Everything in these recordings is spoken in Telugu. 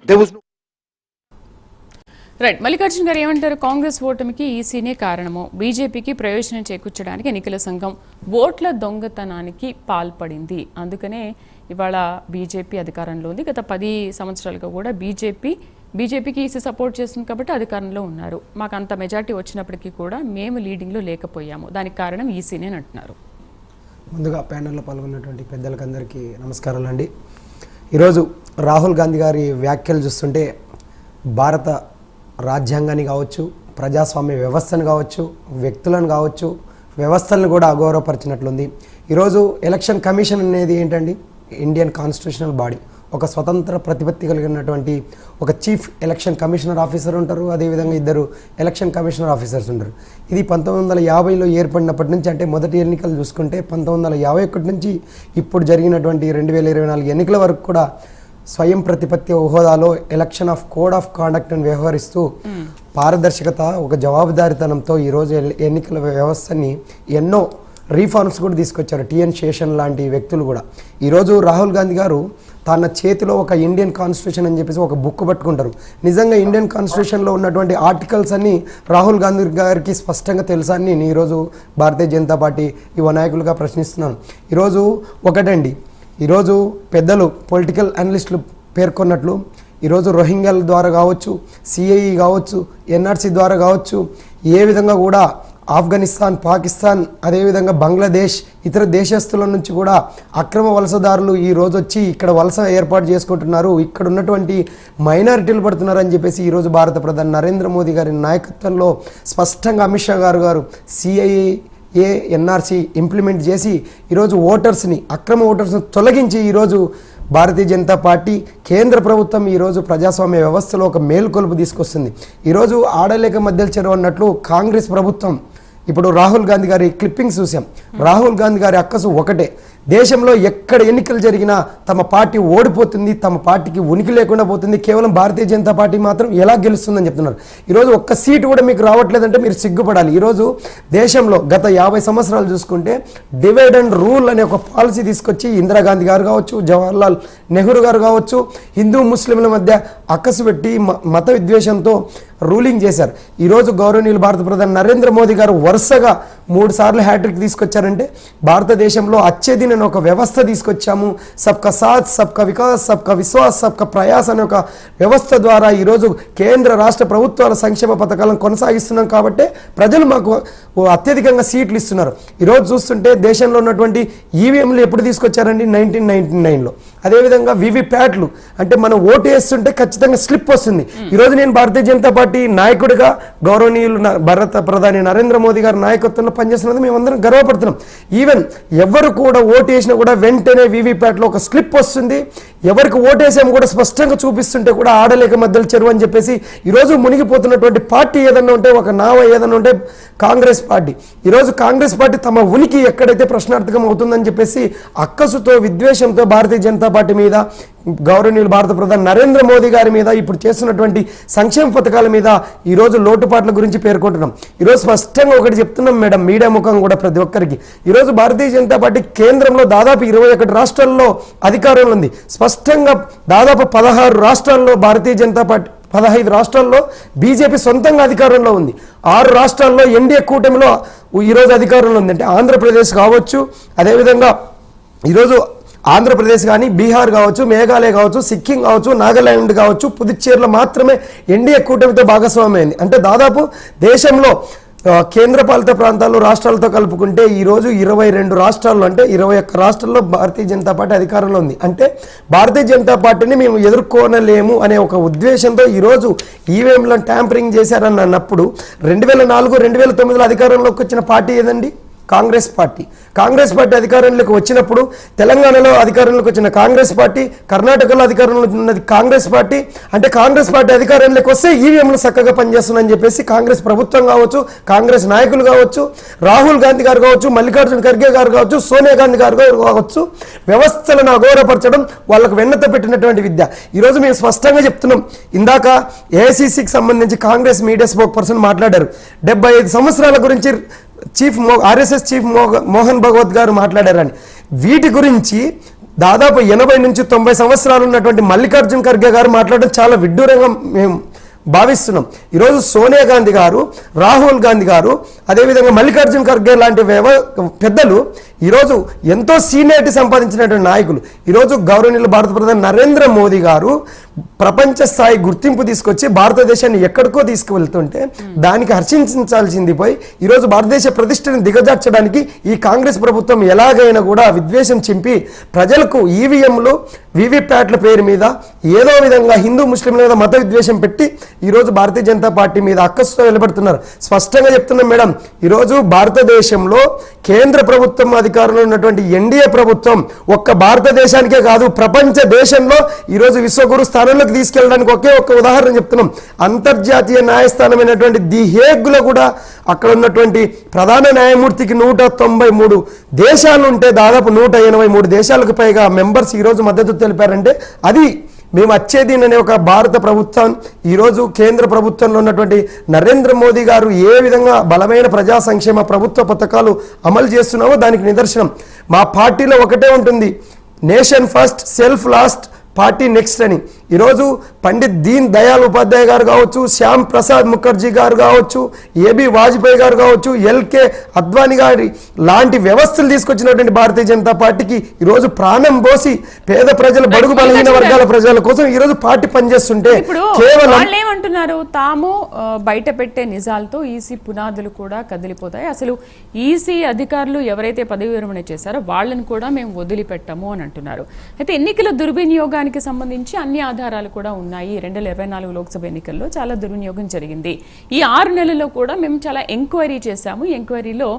There was no right. Mallikarjuna గారు ఏమంటారు? కాంగ్రెస్ ఓటమికి ఈసీనే కారణము, బీజేపీకి ప్రయోజనం చేకూర్చడానికి ఎన్నికల సంఘం ఓట్ల దొంగతనానికి పాల్పడింది, అందుకనే ఇవాళ బీజేపీ అధికారంలో ఉంది. గత 10 సంవత్సరాలుగా కూడా బీజేపీకి ఈసీ సపోర్ట్ చేస్తుంది కాబట్టి అధికారంలో ఉన్నారు. మాకు అంత మెజార్టీ వచ్చినప్పటికీ కూడా మేము లీడింగ్లో లేకపోయాము, దానికి కారణం ఈసీనే అంటున్నారు. ముందుగా ప్యానెల్లో పాల్గొన్నటువంటి పెద్దలకందరికీ నమస్కారాలు అండి. ఈరోజు రాహుల్ గాంధీ గారి వ్యాఖ్యలు చూస్తుంటే భారత రాజ్యాంగాన్ని కావచ్చు, ప్రజాస్వామ్య వ్యవస్థను కావచ్చు, వ్యక్తులను కావచ్చు, వ్యవస్థలను కూడా అగౌరవపరిచినట్లుంది. ఈరోజు ఎలక్షన్ కమిషన్ అనేది ఏంటండి? Indian constitutional body. ఒక స్వతంత్ర ప్రతిపత్తి కలిగినటువంటి ఒక చీఫ్ ఎలక్షన్ కమిషనర్ ఆఫీసర్ ఉంటారు, అదేవిధంగా 2 ఎలక్షన్ కమిషనర్ ఆఫీసర్స్ ఉంటారు. ఇది 1950లో ఏర్పడినప్పటి నుంచి, అంటే మొదటి ఎన్నికలు చూసుకుంటే 1951 నుంచి ఇప్పుడు జరిగినటువంటి 2024 ఎన్నికల వరకు కూడా స్వయం ప్రతిపత్తి హోదాలో election of code of conduct అని వ్యవహరిస్తూ పారదర్శకత, ఒక జవాబుదారితనంతో ఈరోజు ఎన్నికల వ్యవస్థని ఎన్నో రీఫార్మ్స్ కూడా తీసుకొచ్చారు. టిఎన్ శేషన్ లాంటి వ్యక్తులు కూడా. ఈరోజు రాహుల్ గాంధీ గారు తన చేతిలో ఒక ఇండియన్ కాన్స్టిట్యూషన్ అని చెప్పేసి ఒక బుక్ పట్టుకుంటారు. నిజంగా ఇండియన్ కాన్స్టిట్యూషన్లో ఉన్నటువంటి ఆర్టికల్స్ అన్నీ రాహుల్ గాంధీ గారికి స్పష్టంగా తెలుసా అని నేను ఈరోజు భారతీయ జనతా పార్టీ యువ నాయకులుగా ప్రశ్నిస్తున్నాను. ఈరోజు ఒకటండి, ఈరోజు పెద్దలు పొలిటికల్ అనలిస్టులు పేర్కొన్నట్లు ఈరోజు రోహింగ్యాల ద్వారా కావచ్చు, సిఐఈ కావచ్చు, ఎన్ఆర్సీ ద్వారా కావచ్చు, ఏ విధంగా కూడా ఆఫ్ఘనిస్తాన్, పాకిస్తాన్, అదేవిధంగా బంగ్లాదేశ్, ఇతర దేశస్తుల నుంచి కూడా అక్రమ వలసదారులు ఈరోజు వచ్చి ఇక్కడ వలస ఏర్పాటు చేసుకుంటున్నారు, ఇక్కడ ఉన్నటువంటి మైనారిటీలు పడుతున్నారని చెప్పేసి ఈరోజు భారత ప్రధాని నరేంద్ర మోదీ గారి నాయకత్వంలో స్పష్టంగా అమిత్ షా గారు సిఐఏ ఎన్ఆర్సీ ఇంప్లిమెంట్ చేసి ఈరోజు ఓటర్స్ని, అక్రమ ఓటర్స్ని తొలగించి ఈరోజు భారతీయ జనతా పార్టీ కేంద్ర ప్రభుత్వం ఈరోజు ప్రజాస్వామ్య వ్యవస్థలో ఒక మేల్కొలుపు తీసుకొస్తుంది. ఈరోజు ఆడలేక మధ్యలో చెరువు అన్నట్లు కాంగ్రెస్ ప్రభుత్వం, ఇప్పుడు రాహుల్ గాంధీ గారి క్లిప్పింగ్స్ చూసాం. రాహుల్ గాంధీ గారి అక్కసు ఒకటే, దేశంలో ఎక్కడ ఎన్నికలు జరిగినా తమ పార్టీ ఓడిపోతుంది, తమ పార్టీకి ఉనికి లేకుండా పోతుంది, కేవలం భారతీయ జనతా పార్టీ మాత్రం ఎలా గెలుస్తుందని చెప్తున్నారు. ఈరోజు ఒక్క సీటు కూడా మీకు రావట్లేదంటే మీరు సిగ్గుపడాలి. ఈరోజు దేశంలో గత 50 సంవత్సరాలు చూసుకుంటే డివైడ్ అండ్ రూల్ అనే ఒక పాలసీ తీసుకొచ్చి ఇందిరాగాంధీ గారు కావచ్చు, జవహర్లాల్ నెహ్రూ గారు కావచ్చు, హిందూ ముస్లింల మధ్య అక్కసు పెట్టి మత విద్వేషంతో రూలింగ్ చేశారు. ఈరోజు గౌరవనీయులు భారత ప్రధాని నరేంద్ర మోదీ గారు వరుసగా 3 సార్లు హ్యాట్రిక్ తీసుకొచ్చారంటే భారతదేశంలో అచ్చేది నేను ఒక వ్యవస్థ తీసుకొచ్చాము. సబ్కా సాత్, సబ్కా వికాస్, సబ్కా విశ్వాస్, సబ్కా ప్రయాస్ అనే ఒక వ్యవస్థ ద్వారా ఈరోజు కేంద్ర రాష్ట్ర ప్రభుత్వాల సంక్షేమ పథకాలను కొనసాగిస్తున్నాం కాబట్టి ప్రజలు మాకు అత్యధికంగా సీట్లు ఇస్తున్నారు. ఈరోజు చూస్తుంటే దేశంలో ఉన్నటువంటి ఈవీఎంలు ఎప్పుడు తీసుకొచ్చారండి? 1999లో. అదేవిధంగా వివిప్యాట్లు, అంటే మనం ఓటు వేస్తుంటే ఖచ్చితంగా స్లిప్ వస్తుంది. ఈరోజు నేను భారతీయ జనతా పార్టీ నాయకుడిగా గౌరవనీయులు భారత ప్రధాని నరేంద్ర మోదీ గారి నాయకత్వంలో పనిచేస్తున్నది మేమందరం గర్వపడుతున్నాం. ఈవెన్ ఎవరు కూడా ఓటు వేసినా కూడా వెంటనే వివిప్యాట్లో ఒక స్లిప్ వస్తుంది. ఎవరికి ఓటేసాము కూడా స్పష్టంగా చూపిస్తుంటే కూడా ఆడలేక మధ్యలో చెరువు అని చెప్పేసి ఈరోజు మునిగిపోతున్నటువంటి పార్టీ ఏదన్నా ఉంటే, ఒక నావ ఏదన్నా ఉంటే కాంగ్రెస్ పార్టీ. ఈరోజు కాంగ్రెస్ పార్టీ తమ ఉనికి ఎక్కడైతే ప్రశ్నార్థకం అవుతుందని చెప్పేసి అక్కసుతో, విద్వేషంతో భారతీయ జనతా పార్టీ మీద, గౌరవనీయులు భారత ప్రధాని నరేంద్ర మోదీ గారి మీద, ఇప్పుడు చేస్తున్నటువంటి సంక్షేమ పథకాల మీద ఈరోజు లోటుపాట్ల గురించి పేర్కొంటున్నాం. ఈరోజు స్పష్టంగా ఒకటి చెప్తున్నాం మేడం, మీడియా ముఖం కూడా ప్రతి ఒక్కరికి. ఈరోజు భారతీయ జనతా పార్టీ కేంద్రంలో దాదాపు 21 రాష్ట్రాల్లో అధికారంలో ఉంది. స్పష్టంగా దాదాపు 16 రాష్ట్రాల్లో భారతీయ జనతా పార్టీ, 15 రాష్ట్రాల్లో బీజేపీ సొంతంగా అధికారంలో ఉంది. 6 రాష్ట్రాల్లో ఎన్డీఏ కూటమిలో ఈరోజు అధికారంలో ఉంది. అంటే ఆంధ్రప్రదేశ్ కావచ్చు, అదేవిధంగా ఈరోజు ఆంధ్రప్రదేశ్ కానీ, బీహార్ కావచ్చు, మేఘాలయ కావచ్చు, సిక్కిం కావచ్చు, నాగాలాండ్ కావచ్చు, పుదుచ్చేరిలో మాత్రమే ఎన్డీఏ కూటమితో భాగస్వామ్యమైంది. అంటే దాదాపు దేశంలో కేంద్రపాలిత ప్రాంతాలు, రాష్ట్రాలతో కలుపుకుంటే ఈరోజు 22 రాష్ట్రాల్లో, అంటే 21 రాష్ట్రాల్లో భారతీయ జనతా పార్టీ అధికారంలో ఉంది. అంటే భారతీయ జనతా పార్టీని మేము ఎదుర్కోనలేము అనే ఒక ఉద్దేశంతో ఈరోజు ఈవీఎంలను ట్యాంపరింగ్ చేశారని అన్నప్పుడు 2004, 2009లో అధికారంలోకి వచ్చిన పార్టీ ఏదండి? కాంగ్రెస్ పార్టీ. కాంగ్రెస్ పార్టీ అధికారంలోకి వచ్చినప్పుడు తెలంగాణలో అధికారంలోకి వచ్చిన కాంగ్రెస్ పార్టీ, కర్ణాటకలో అధికారంలో ఉన్నది కాంగ్రెస్ పార్టీ. అంటే కాంగ్రెస్ పార్టీ అధికారంలోకి వస్తే ఈవీఎంలు చక్కగా పనిచేస్తున్నాయని చెప్పేసి కాంగ్రెస్ ప్రభుత్వం కావచ్చు, కాంగ్రెస్ నాయకులు కావచ్చు, రాహుల్ గాంధీ గారు కావచ్చు, మల్లికార్జున ఖర్గే గారు కావచ్చు, సోనియా గాంధీ గారు కావచ్చు, వ్యవస్థలను అగౌరవపరచడం వాళ్ళకు వెన్నత పెట్టినటువంటి విద్య. ఈరోజు మేము స్పష్టంగా చెప్తున్నాం. ఇందాక ఏఐసీసీకి సంబంధించి కాంగ్రెస్ మీడియా స్పోక్ పర్సన్ మాట్లాడారు. 75 సంవత్సరాల గురించి ఆర్ఎస్ఎస్ చీఫ్ మోహన్ భగవత్ గారు మాట్లాడారని. వీటి గురించి దాదాపు 80 నుంచి 90 సంవత్సరాలు ఉన్నటువంటి మల్లికార్జున్ ఖర్గే గారు మాట్లాడడం చాలా విడ్డూరంగా మేము భావిస్తున్నాం. ఈరోజు సోనియా గాంధీ గారు, రాహుల్ గాంధీ గారు, అదేవిధంగా మల్లికార్జున్ ఖర్గే లాంటి పెద్దలు ఈరోజు ఎంతో సీనియారిటీ సంపాదించినటువంటి నాయకులు. ఈరోజు గౌరవనీయులు భారత ప్రధాని నరేంద్ర మోదీ గారు ప్రపంచ స్థాయి గుర్తింపు తీసుకొచ్చి భారతదేశాన్ని ఎక్కడికో తీసుకువెళ్తుంటే దానికి హర్షించాల్సింది పోయి ఈరోజు భారతదేశ ప్రతిష్టను దిగజార్చడానికి ఈ కాంగ్రెస్ ప్రభుత్వం ఎలాగైనా కూడా విద్వేషం చింపి ప్రజలకు ఈవీఎంలు వీవీప్యాట్ల పేరు మీద ఏదో విధంగా హిందూ ముస్లింల మీద మత విద్వేషం పెట్టి ఈరోజు భారతీయ జనతా పార్టీ మీద అక్కసుతో నిలబడుతున్నారు. స్పష్టంగా చెప్తున్నాం మేడం, ఈరోజు భారతదేశంలో కేంద్ర ప్రభుత్వం అధికారంలో ఉన్నటువంటి ఎన్డీఏ ప్రభుత్వం ఒక్క భారతదేశానికే కాదు ప్రపంచ దేశంలో ఈరోజు విశ్వగురు స్థానంలోకి తీసుకెళ్ళడానికి ఒకే ఒక్క ఉదాహరణ చెప్తున్నాం. అంతర్జాతీయ న్యాయస్థానమైనటువంటి ది హేగ్లో కూడా అక్కడ ఉన్నటువంటి ప్రధాన న్యాయమూర్తికి 193 దేశాలు ఉంటే దాదాపు 183 దేశాలకు పైగా మెంబర్స్ ఈరోజు మద్దతు తెలిపారంటే అది మేము వచ్చేది అనే ఒక భారత ప్రభుత్వం ఈరోజు కేంద్ర ప్రభుత్వంలో ఉన్నటువంటి నరేంద్ర మోదీ గారు ఏ విధంగా బలమైన ప్రజా సంక్షేమ ప్రభుత్వ పథకాలు అమలు చేస్తున్నామో దానికి నిదర్శనం. మా పార్టీలో ఒకటే ఉంటుంది, nation first self last party next అని. ఈరోజు పండిత్ దీన్ దయాళ్ ఉపాధ్యాయ గారు కావచ్చు, శ్యామ్ ప్రసాద్ ముఖర్జీ గారు కావచ్చు, ఏబి వాజ్పేయి గారు కావచ్చు, ఎల్కే అద్వానీ గారి లాంటి వ్యవస్థలు తీసుకొచ్చినటువంటి భారతీయ జనతా పార్టీకి ఈరోజు ప్రాణం పోసి పేద ప్రజల బడుగు బలహీన వర్గాల ప్రజల కోసం ఈరోజు పార్టీ పనిచేస్తుంటే కేవలం ఏమంటున్నారు, తాము బయట పెట్టే నిజాలతో ఈసీ పునాదులు కూడా కదిలిపోతాయి, అసలు ఈసీ అధికారులు ఎవరైతే పదవి విరమణ చేశారో వాళ్ళని కూడా మేము వదిలిపెట్టము అని అంటున్నారు. అయితే ఎన్నికల దుర్వినియోగానికి సంబంధించి అన్ని ఆధారాలు కూడా ఉన్నాయి. 2024 లోక్సభ ఎన్నికల్లో చాలా దుర్వినియోగం జరిగింది. ఈ 6 నెలల్లో కూడా మేము చాలా ఎంక్వైరీ చేశాము. ఎంక్వైరీలో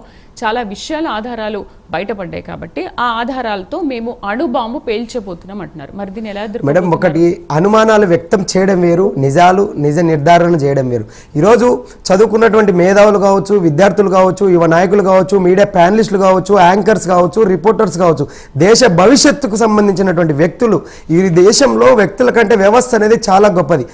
చాలా విషయాల ఆధారాలు బయటపడ్డాయి కాబట్టి ఆ ఆధారాలతో మేము అణుబాంబు పేల్చబోతున్నాం అంటున్నారు. మరి దీన్ని ఎలా మేడం, ఒకటి అనుమానాలు వ్యక్తం చేయడం వేరు, నిజ నిర్ధారణ చేయడం వేరు. ఈరోజు చదువుకున్నటువంటి మేధావులు కావచ్చు, విద్యార్థులు కావచ్చు, యువ నాయకులు కావచ్చు, మీడియా ప్యానలిస్టులు కావచ్చు, యాంకర్స్ కావచ్చు, రిపోర్టర్స్ కావచ్చు, దేశ భవిష్యత్తుకు సంబంధించినటువంటి వ్యక్తులు, ఈ దేశంలో వ్యక్తుల కంటే వ్యవస్థ అనేది చాలా గొప్పది.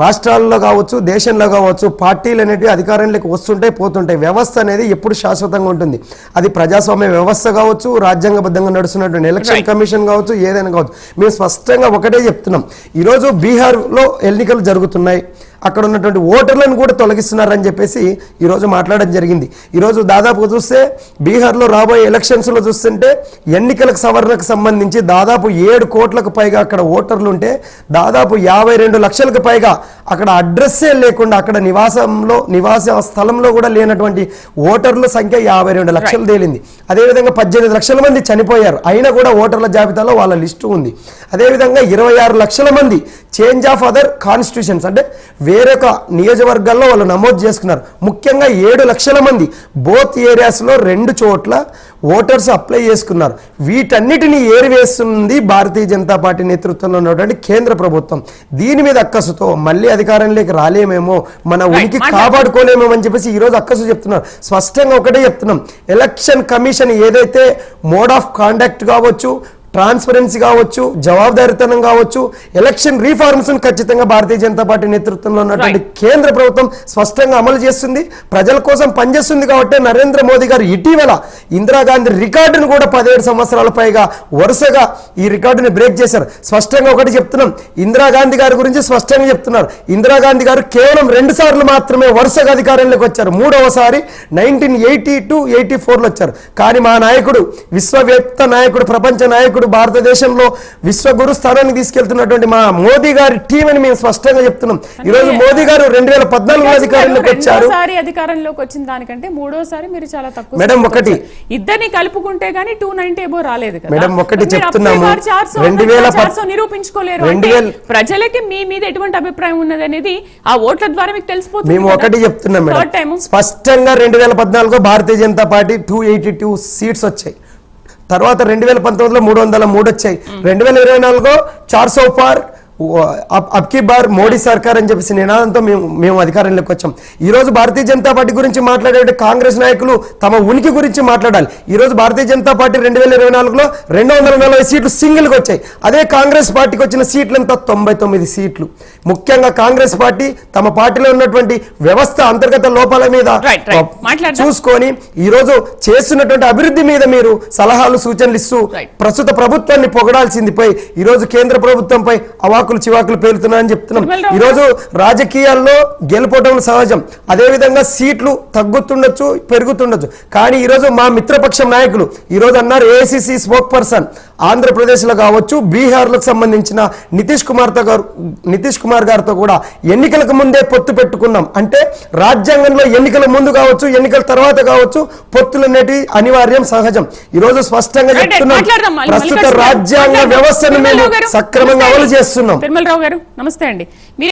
రాష్ట్రాల్లో కావచ్చు, దేశంలో కావచ్చు, పార్టీలు అనేవి అధికారంలోకి వస్తుంటాయి పోతుంటాయి. వ్యవస్థ అనేది ఎప్పుడు శాశ్వతంగా ఉంటుంది. అది ప్రజాస్వామ్య వ్యవస్థ కావచ్చు, రాజ్యాంగబద్ధంగా నడుస్తున్నటువంటి ఎలక్షన్ కమిషన్ కావచ్చు, ఏదైనా కావచ్చు. మేము స్పష్టంగా ఒకటే చెప్తున్నాం, ఈరోజు బీహార్లో ఎన్నికలు జరుగుతున్నాయి, అక్కడ ఉన్నటువంటి ఓటర్లను కూడా తొలగిస్తున్నారని చెప్పేసి ఈరోజు మాట్లాడడం జరిగింది. ఈరోజు దాదాపు చూస్తే బీహార్లో రాబోయే ఎలక్షన్స్లో చూస్తుంటే ఎన్నికలకు సవరణకు సంబంధించి దాదాపు 7 కోట్లకు పైగా అక్కడ ఓటర్లు ఉంటే దాదాపు 52 లక్షలకు పైగా అక్కడ అడ్రస్సే లేకుండా అక్కడ నివాస స్థలంలో కూడా లేనటువంటి ఓటర్ల సంఖ్య 52 లక్షలు తేలింది. అదేవిధంగా 18 లక్షల మంది చనిపోయారు, అయినా కూడా ఓటర్ల జాబితాలో వాళ్ళ లిస్టు ఉంది. అదేవిధంగా 26 లక్షల మంది చేంజ్ ఆఫ్ అదర్ కాన్స్టిట్యూషన్స్ అంటే వేరొక నియోజకవర్గాల్లో వాళ్ళు నమోదు చేసుకున్నారు. ముఖ్యంగా 7 లక్షల మంది బోత్ ఏరియాస్లో 2 చోట్ల ఓటర్స్ అప్లై చేసుకున్నారు. వీటన్నిటిని ఏరివేస్తుంది భారతీయ జనతా పార్టీ నేతృత్వంలో ఉన్నటువంటి కేంద్ర ప్రభుత్వం. దీని మీద అక్కసుతో మళ్ళీ అధికారంలోకి రాలేమేమో, మన ఉనికి కాపాడుకోలేమేమో అని చెప్పేసి ఈరోజు అక్కసు చెప్తున్నారు. స్పష్టంగా ఒకటే చెప్తున్నాం, ఎలక్షన్ కమిషన్ ఏదైతే మోడ్ ఆఫ్ కాండక్ట్ కావచ్చు, ట్రాన్స్పరెన్సీ కావచ్చు, జవాబుదారీతనం కావచ్చు, ఎలక్షన్ రీఫార్మ్స్ ఖచ్చితంగా భారతీయ జనతా పార్టీ నేతృత్వంలో ఉన్నటువంటి కేంద్ర ప్రభుత్వం స్పష్టంగా అమలు చేస్తుంది, ప్రజల కోసం పనిచేస్తుంది. కాబట్టి నరేంద్ర మోదీ గారు ఇటీవల ఇందిరాగాంధీ రికార్డును కూడా 17 సంవత్సరాల పైగా వరుసగా ఈ రికార్డుని బ్రేక్ చేశారు. స్పష్టంగా ఒకటి చెప్తున్నాం, ఇందిరాగాంధీ గారి గురించి స్పష్టంగా చెప్తున్నారు, ఇందిరాగాంధీ గారు కేవలం 2 సార్లు మాత్రమే వరుసగా అధికారంలోకి వచ్చారు. 3వసారి 1982-84లో వచ్చారు. కానీ మా నాయకుడు, విశ్వవ్యాప్త నాయకుడు, ప్రపంచ నాయకుడు, భారతదేశంలో విశ్వగురు స్థానానికి తీసుకెళ్తున్నటువంటి మా మోదీ గారి టీం అని మేము స్పష్టంగా చెప్తున్నాం. ఈ రోజు మోదీ గారు 2014 అధికారంలోకి వచ్చారు. అధికారంలోకి వచ్చిన దానికంటే 3వసారి మీరు చాలా తక్కువ. మేడం ఒకటి ఇద్దరిని కలుపుకుంటే గానీ 290 అబోవ్ రాలేదు కదా మేడం. ఒకటి చెప్తున్నాము, 2014 నిరూపించుకోలేరు. ప్రజలకి మీ మీద ఎటువంటి అభిప్రాయం ఉన్నది అనేది ఆ ఓట్ల ద్వారా మీకు తెలిసిపోతుంది. మేము ఒకటి చెప్తున్నాం మేడం, స్పష్టంగా 2014 భారతీయ జనతా పార్టీ 282 సీట్స్ వచ్చాయి. తర్వాత 2019లో 303 వచ్చాయి. 2024 400 పార్ అబ్కి బార్ మోడీ సర్కార్ అని చెప్పేసి నినాదంతో మేము అధికారంలోకి వచ్చాం. ఈ రోజు భారతీయ జనతా పార్టీ గురించి మాట్లాడే కాంగ్రెస్ నాయకులు తమ ఉనికి గురించి మాట్లాడాలి. ఈ రోజు భారతీయ జనతా పార్టీ 2024లో 240 సీట్లు సింగిల్గా వచ్చాయి. అదే కాంగ్రెస్ పార్టీకి వచ్చిన సీట్లు ఎంత? 99 సీట్లు. ముఖ్యంగా కాంగ్రెస్ పార్టీ తమ పార్టీలో ఉన్నటువంటి వ్యవస్థ అంతర్గత లోపాల మీద చూసుకొని ఈ రోజు చేస్తున్నటువంటి అభివృద్ధి మీద మీరు సలహాలు సూచనలు ఇస్తూ ప్రస్తుత ప్రభుత్వాన్ని పొగడాల్సింది పోయి ఈ రోజు కేంద్ర ప్రభుత్వంపై అవాకులు చివాకులు పేలుతున్నాయని చెప్తున్నాం. ఈ రోజు రాజకీయాల్లో గెలుపోవడం సహజం, అదే విధంగా సీట్లు తగ్గుతుండొచ్చు పెరుగుతుండొచ్చు. కానీ ఈ రోజు మా మిత్రపక్షం నాయకులు ఈ రోజు అన్నారు, ఏఐసిసి స్పోక్ పర్సన్ ఆంధ్రప్రదేశ్ లో కావచ్చు, బీహార్లకు సంబంధించిన నితీష్ కుమార్ గారితో కూడా ఎన్నికలకు ముందే పొత్తు పెట్టుకున్నాం. అంటే రాజ్యాంగంలో ఎన్నికల ముందు కావచ్చు, ఎన్నికల తర్వాత కావచ్చు, పొత్తులు అనేటి అనివార్యం, సహజం. ఈ రోజు స్పష్టంగా చెప్తున్నాం, ప్రస్తుత రాజ్యాంగ వ్యవస్థను మేము సక్రమంగా అమలు చేస్తున్నాం. తిరుమలరావు గారు నమస్తే అండి.